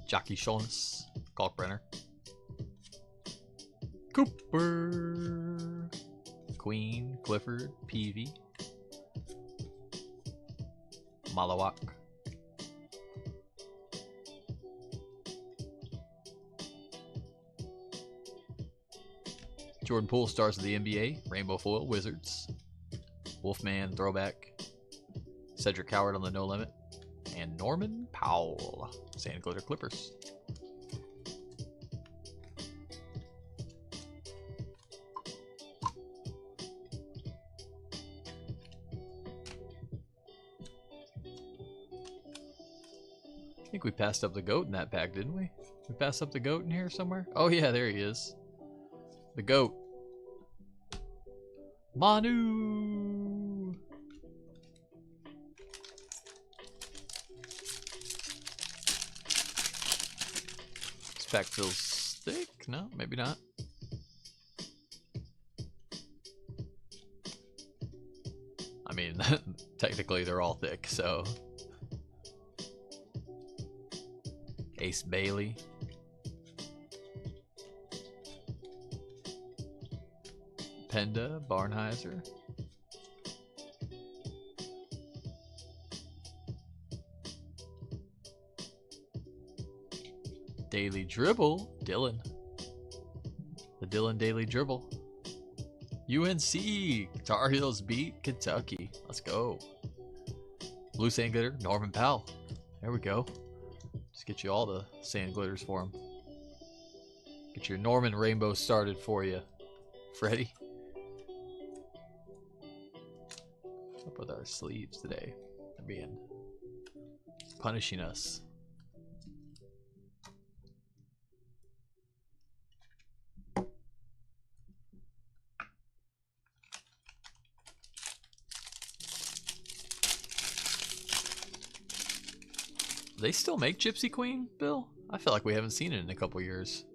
Jockey Schollness. Kalkbrenner. Cooper. Queen. Clifford. Peavy. Malawak. Jordan Poole, stars of the NBA, Rainbow Foil, Wizards. Wolfman, throwback. Cedric Howard on the No Limit. And Norman Powell, Sand Glitter Clippers. I think we passed up the GOAT in that pack, didn't we? We passed up the GOAT in here somewhere? Oh yeah, there he is. The GOAT. Manu! This pack feels thick? No, maybe not. I mean, technically they're all thick, so... Ace Bailey. Penda, Barnheiser. Daily Dribble, Dylan. The Dylan Daily Dribble. UNC, Tar Heels beat Kentucky. Let's go. Blue Sand Glitter, Norman Powell. There we go. Just get you all the sand glitters for him. Get your Norman Rainbow started for you, Freddie. What's up with our sleeves today? They're being punishing us. They still make Gypsy Queen, Bill? I feel like we haven't seen it in a couple years.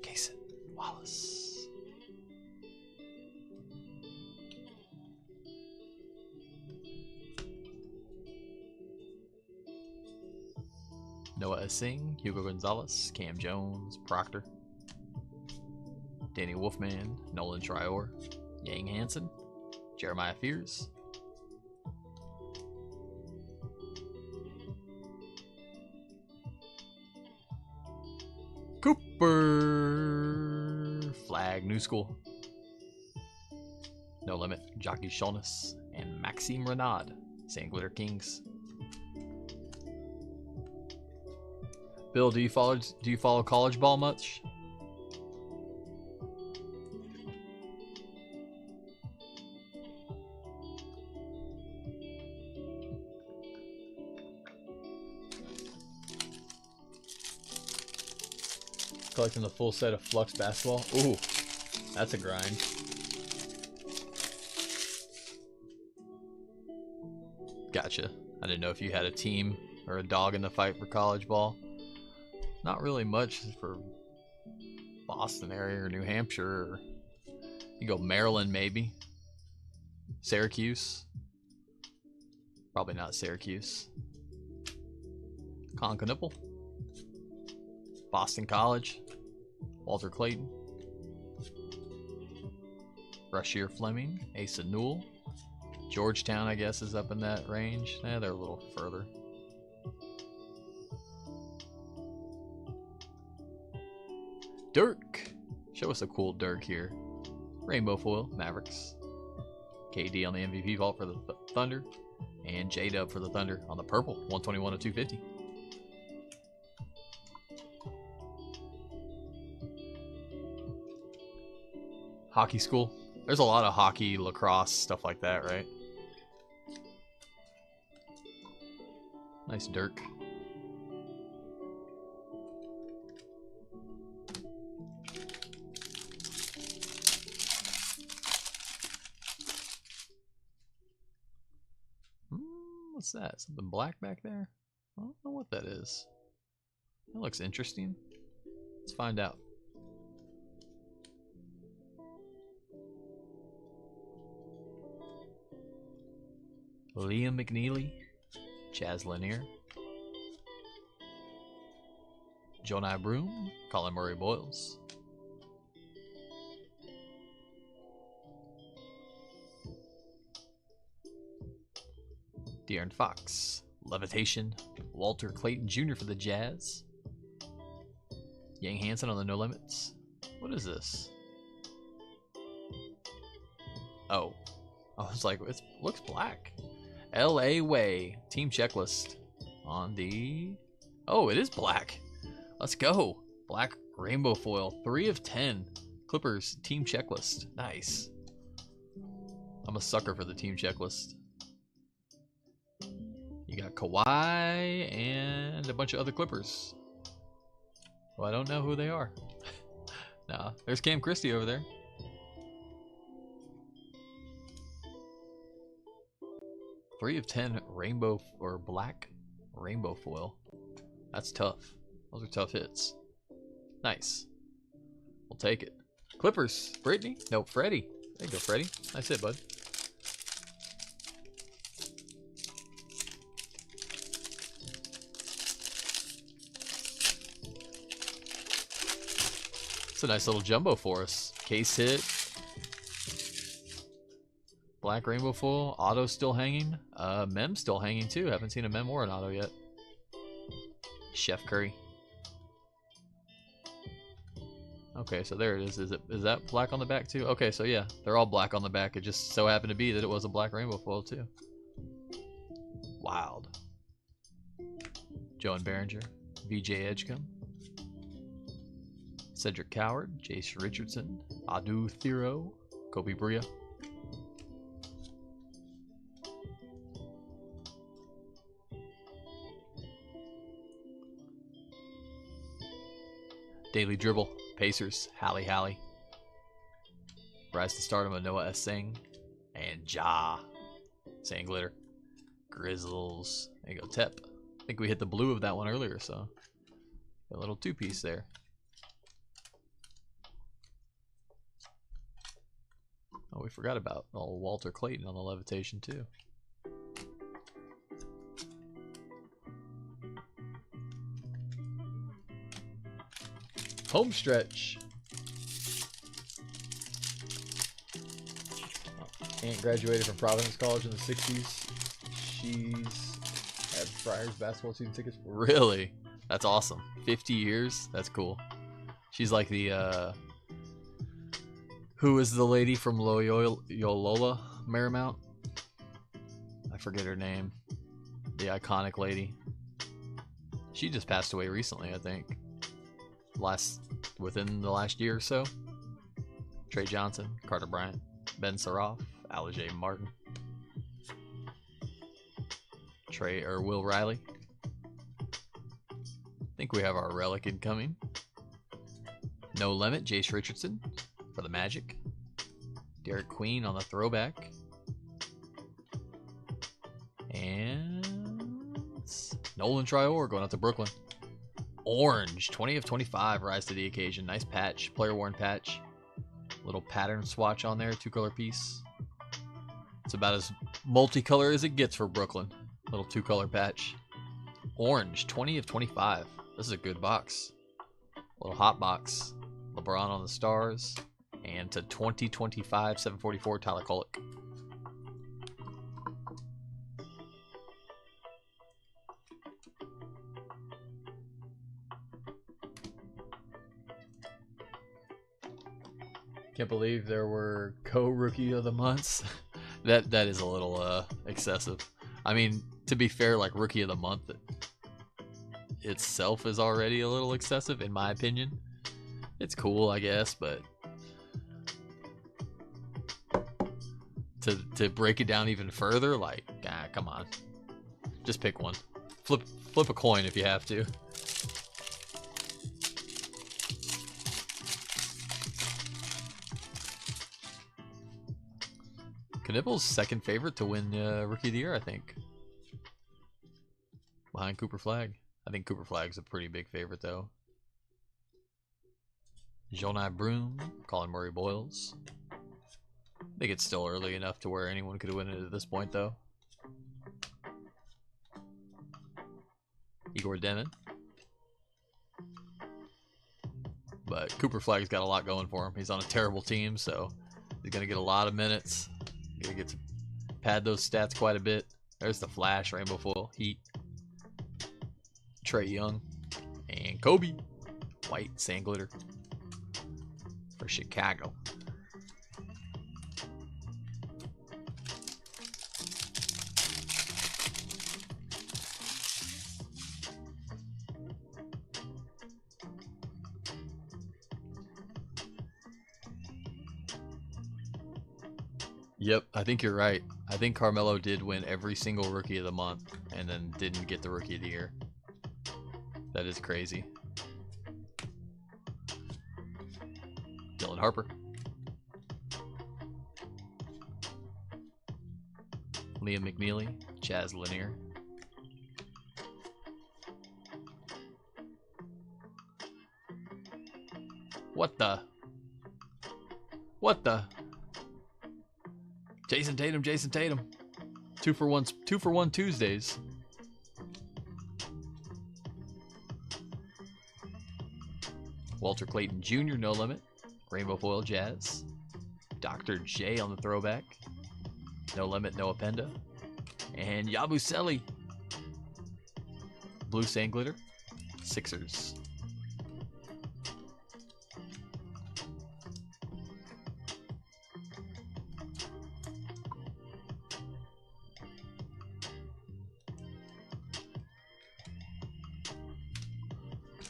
Cason Wallace. Noah Singh, Hugo Gonzalez, Cam Jones, Proctor, Danny Wolfman, Nolan Trior, Yang Hansen, Jeremiah Fears, Cooper Flag, New School, No Limit, Jockey Shulness, and Maxime Renaud, Sand Glitter Kings. Bill, do you follow college ball much? Collecting the full set of Flux basketball. Ooh, that's a grind. Gotcha. I didn't know if you had a team or a dog in the fight for college ball. Not really much for Boston area or New Hampshire. Or you go Maryland maybe. Syracuse. Probably not Syracuse. Conconipple. Boston College. Walter Clayton. Rasheer Fleming. Asa Newell. Georgetown, I guess, is up in that range. They're a little further. Dirk. Show us a cool Dirk here. Rainbow Foil, Mavericks. KD on the MVP vault for the Thunder. And J-Dub for the Thunder on the purple. 121 of 250. Hockey school. There's a lot of hockey, lacrosse, stuff like that, right? Nice Dirk. What's that? Something black back there? I don't know what that is. That looks interesting. Let's find out. Liam McNeely, Chaz Lanier, Jonai Broom, Colin Murray Boyles, De'Aaron Fox, Levitation, Walter Clayton Jr. for the Jazz, Yang Hansen on the No Limits. What is this? Oh. I was like, it looks black. LA Way. Team checklist. On the... Oh, it is black. Let's go. Black rainbow foil. 3 of 10. Clippers team checklist. Nice. I'm a sucker for the team checklist. You got Kawhi and a bunch of other Clippers. Well, I don't know who they are. Nah, there's Cam Christie over there. Three of 10 rainbow or black rainbow foil. That's tough. Those are tough hits. Nice. We'll take it. Clippers. Brittany? Nope, Freddie. There you go, Freddie. Nice hit, bud. It's a nice little jumbo for us. Case hit. Black rainbow full. Auto still hanging. Mem still hanging too. Haven't seen a Mem or an auto yet. Chef Curry. Okay, so there it is. Is that black on the back too? Okay, so yeah, they're all black on the back. It just so happened to be that it was a black rainbow foil too. Wild. Joan Behringer, VJ Edgecombe, Cedric Coward, Jace Richardson, Adu Thero, Kobe Bria. Daily Dribble, Pacers, Hallie. Rise to Stardom of Noah S. Singh, and Ja. Sand Glitter. Grizzles. There you go, Tep. I think we hit the blue of that one earlier, so a little two-piece there. Oh, we forgot about old Walter Clayton on the levitation too. Home stretch. Aunt graduated from Providence College in the 60s. She's had Friars basketball season tickets. Really? That's awesome. 50 years? That's cool. She's like the, who is the lady from Loyola Marymount? I forget her name. The iconic lady. She just passed away recently, I think. Within the last year or so. Trey Johnson, Carter Bryant, Ben Saroff, Alijay Martin, Will Riley. I think we have our relic incoming. No Limit, Jace Richardson for the Magic. Derek Queen on the throwback. And Nolan Trior going out to Brooklyn. Orange, 20 of 25, rise to the occasion. Nice patch, player worn patch. Little pattern swatch on there, 2-color piece. It's about as multicolor as it gets for Brooklyn. Little 2-color patch. Orange, 20 of 25. This is a good box. Little hot box. LeBron on the stars. And to 2025, 744, Tyler Kolek. Can't believe there were co-rookie of the months. that is a little excessive. I mean, to be fair, like rookie of the month itself is already a little excessive in my opinion. It's cool, I guess, but to break it down even further, like, come on. Just pick one. Flip a coin if you have to. Knibble's second favorite to win Rookie of the Year, I think. Behind Cooper Flagg. I think Cooper Flagg's a pretty big favorite, though. Jonai Broom, Colin Murray Boyles. I think it's still early enough to where anyone could win it at this point, though. Igor Demon. But Cooper Flagg's got a lot going for him. He's on a terrible team, so he's going to get a lot of minutes. Gonna get to pad those stats quite a bit. There's the Flash, Rainbow Foil, Heat, Trae Young, and Kobe. White sand glitter for Chicago. Yep, I think you're right. I think Carmelo did win every single Rookie of the Month and then didn't get the Rookie of the Year. That is crazy. Dylan Harper. Liam McNeely. Chaz Lanier. What the? What the? Jason Tatum, Jason Tatum. 2 for 1 Tuesdays. Walter Clayton Jr. No limit. Rainbow foil Jazz. Dr. J on the throwback. No limit, no appenda. And Yabusele. Blue sand glitter. Sixers.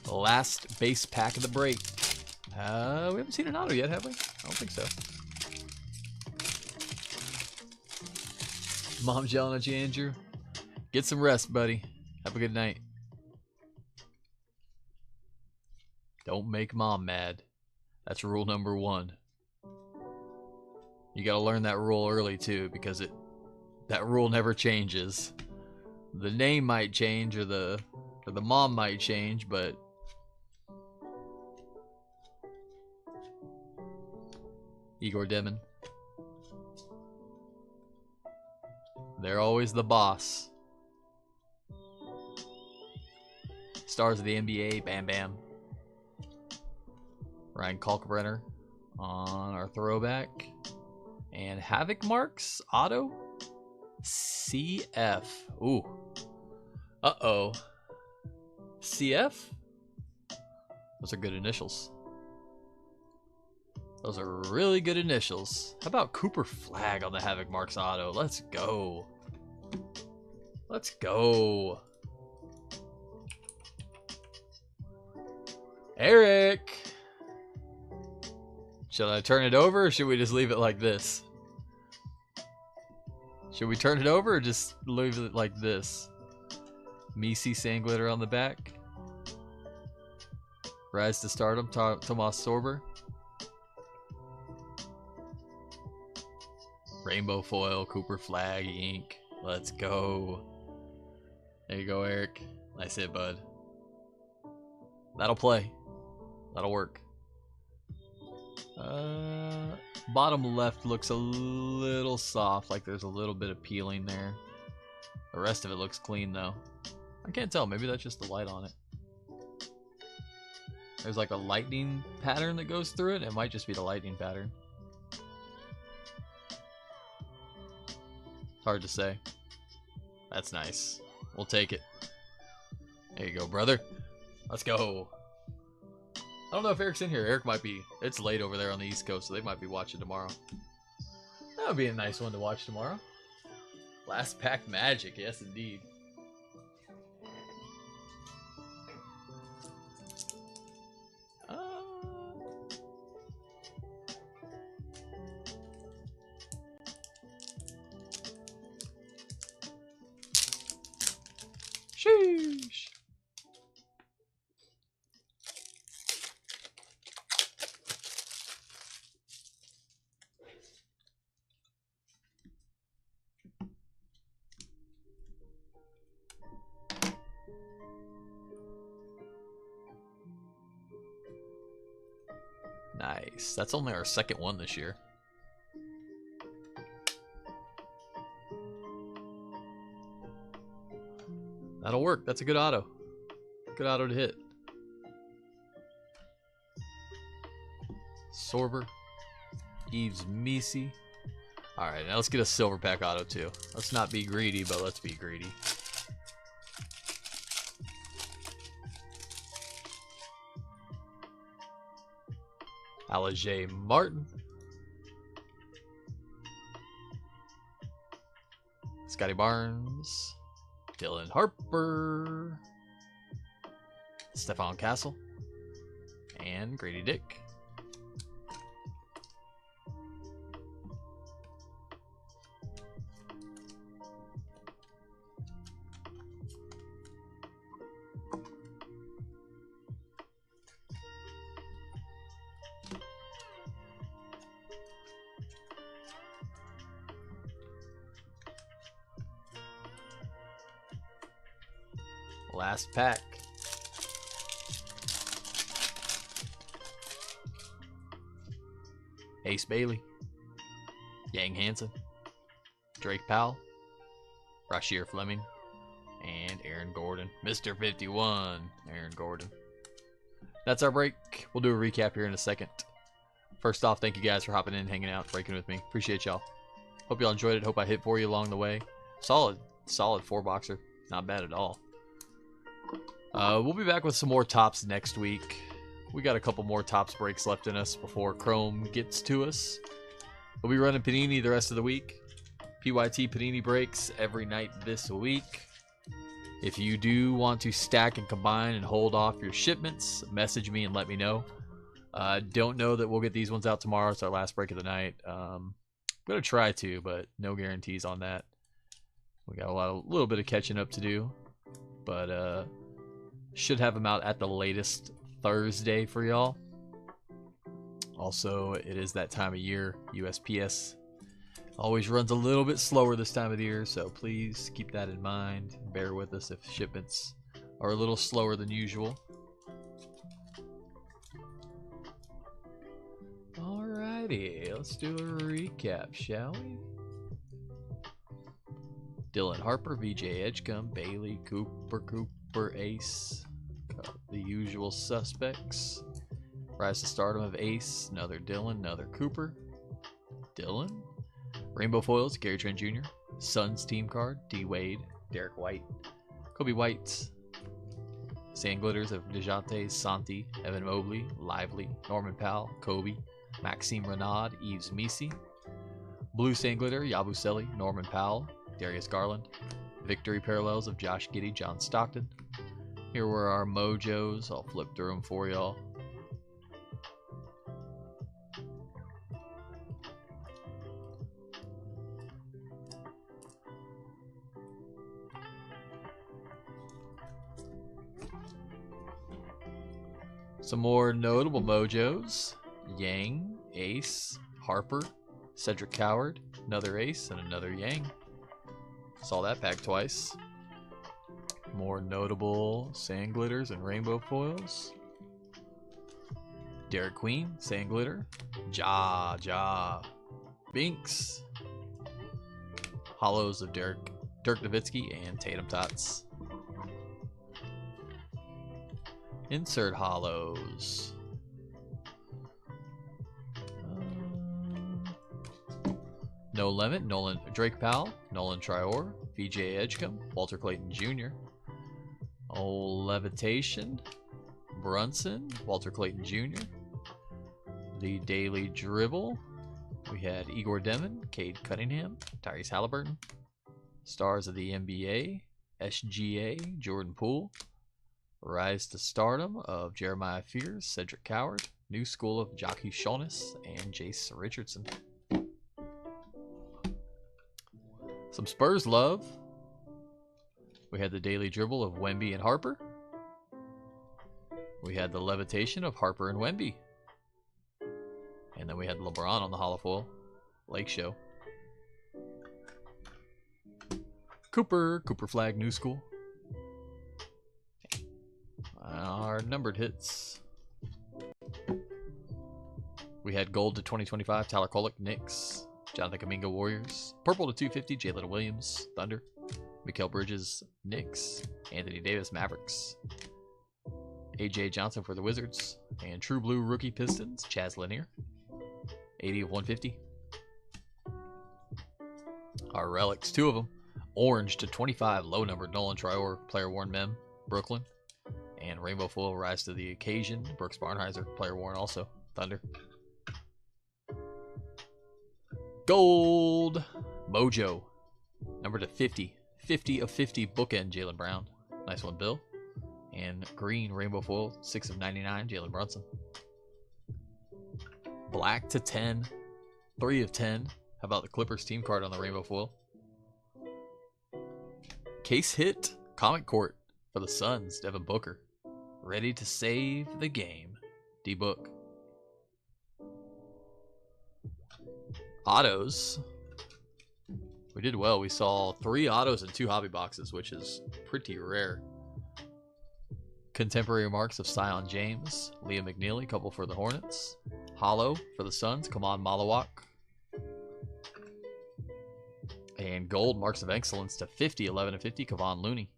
The last base pack of the break. We haven't seen an auto yet, have we? I don't think so. Mom's yelling at you, Andrew. Get some rest, buddy. Have a good night. Don't make mom mad. That's rule number 1. You gotta learn that rule early too, because that rule never changes. The name might change, or the mom might change, but Igor Demon. They're always the boss. Stars of the NBA, Bam Bam. Ryan Kalkbrenner on our throwback. And Havoc Marks, auto. CF. Ooh. Uh-oh. CF? Those are good initials. Those are really good initials. How about Cooper Flag on the Havoc Marks auto? Let's go. Let's go. Eric! Should I turn it over, or should we just leave it like this? Should we turn it over, or just leave it like this? Misi sand glitter on the back. Rise to Stardom, Tomas Sorber. Rainbow foil, Cooper Flag, ink. Let's go. There you go, Eric. Nice hit, bud. That'll play. That'll work. Bottom left looks a little soft, like there's a little bit of peeling there. The rest of it looks clean, though. I can't tell. Maybe that's just the light on it. There's like a lightning pattern that goes through it. It might just be the lightning pattern. Hard to say. That's nice. We'll take it. There you go, brother. Let's go. I don't know if Eric's in here. Eric might be. It's late over there on the East Coast, so they might be watching tomorrow. That would be a nice one to watch tomorrow. Last pack magic. Yes, indeed. Sheesh. Nice. That's only our second one this year. That'll work. That's a good auto. Good auto to hit. Sorber. Eves Misi. Alright, now let's get a silver pack auto too. Let's not be greedy, but let's be greedy. J. Martin. Scotty Barnes. Dylan Harper. Stephon Castle. And Grady Dick. Last pack. Ace Bailey. Yang Hansen. Drake Powell. Rasheer Fleming. And Aaron Gordon. Mr. 51. Aaron Gordon. That's our break. We'll do a recap here in a second. First off, thank you guys for hopping in, hanging out, breaking with me. Appreciate y'all. Hope y'all enjoyed it. Hope I hit for you along the way. Solid 4-boxer. Not bad at all. We'll be back with some more tops next week. We got a couple more tops breaks left in us before Chrome gets to us. We'll be running Panini the rest of the week. PYT Panini breaks every night this week. If you do want to stack and combine and hold off your shipments, message me and let me know. Don't know that we'll get these ones out tomorrow. It's our last break of the night. I'm going to try to, but no guarantees on that. We got a little bit of catching up to do. But should have them out at the latest Thursday for y'all. Also, it is that time of year. USPS always runs a little bit slower this time of the year, so please keep that in mind. Bear with us if shipments are a little slower than usual. Alrighty, let's do a recap, shall we? Dylan Harper, VJ Edgecombe, Bailey, Cooper, Ace. The usual suspects. Rise to stardom of Ace, another Dylan, another Cooper. Dylan. Rainbow Foils, Gary Trent Jr. Suns team card, D. Wade, Derek White. Kobe White. Sand Glitters of DeJounte, Santi, Evan Mobley, Lively, Norman Powell, Kobe, Maxime Renaud, Yves Misi. Blue Sand Glitter, Yabusele, Norman Powell, Darius Garland. Victory Parallels of Josh Giddey, John Stockton. Here were our mojos. I'll flip through them for y'all. Some more notable mojos. Yang, Ace, Harper, Cedric Coward, another Ace, and another Yang. Saw that pack twice. More notable Sand Glitters and Rainbow Foils. Derek Queen, Sand Glitter. Ja. Binks. Hollows of Dirk Nowitzki and Tatum Tots. Insert hollows. No Limit, Drake Powell, Nolan Trior, VJ Edgecombe, Walter Clayton Jr. Levitation, Brunson, Walter Clayton Jr. The Daily Dribble, we had Igor Demon, Cade Cunningham, Tyrese Halliburton. Stars of the NBA, SGA, Jordan Poole. Rise to Stardom of Jeremiah Fears, Cedric Coward. New School of Jockey Shonis and Jace Richardson. Some Spurs love. We had the Daily Dribble of Wemby and Harper. We had the Levitation of Harper and Wemby. And then we had LeBron on the holofoil. Lake Show. Cooper Flag New School. Our numbered hits. We had gold to 2025, Tyler Kolek, Knicks. Jonathan Kuminga, Warriors. Purple to 250, Jalen Williams, Thunder. Mikal Bridges, Knicks. Anthony Davis, Mavericks. AJ Johnson for the Wizards. And True Blue Rookie Pistons, Chaz Lanier. 80 of 150. Our relics, two of them. Orange to 25, low numbered Nolan Trior, player worn mem, Brooklyn. And Rainbow Foil, Rise to the Occasion, Brooks Barnheiser, player worn also, Thunder. Gold Mojo. Number to 50. 50 of 50 bookend Jaylen Brown. Nice one, Bill. And green rainbow foil. 6 of 99 Jalen Brunson. Black to 10. 3 of 10. How about the Clippers team card on the rainbow foil? Case hit. Comic Court for the Suns. Devin Booker. Ready to save the game. D-Book. Autos. We did well. We saw 3 autos and 2 hobby boxes, which is pretty rare. Contemporary marks of Sion James. Liam McNeely, couple for the Hornets. Hollow for the Suns. Kaman Malawak. And gold marks of excellence to 50. 11 of 50. Kevon Looney.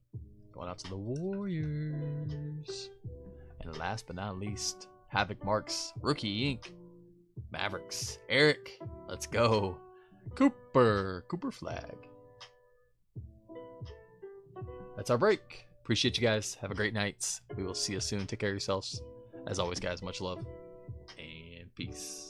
Going out to the Warriors. And last but not least, Havoc marks. Rookie ink. Mavericks. Eric. Let's go. Cooper flag. That's our break. Appreciate you guys. Have a great night. We will see you soon. Take care of yourselves. As always, guys, much love and peace.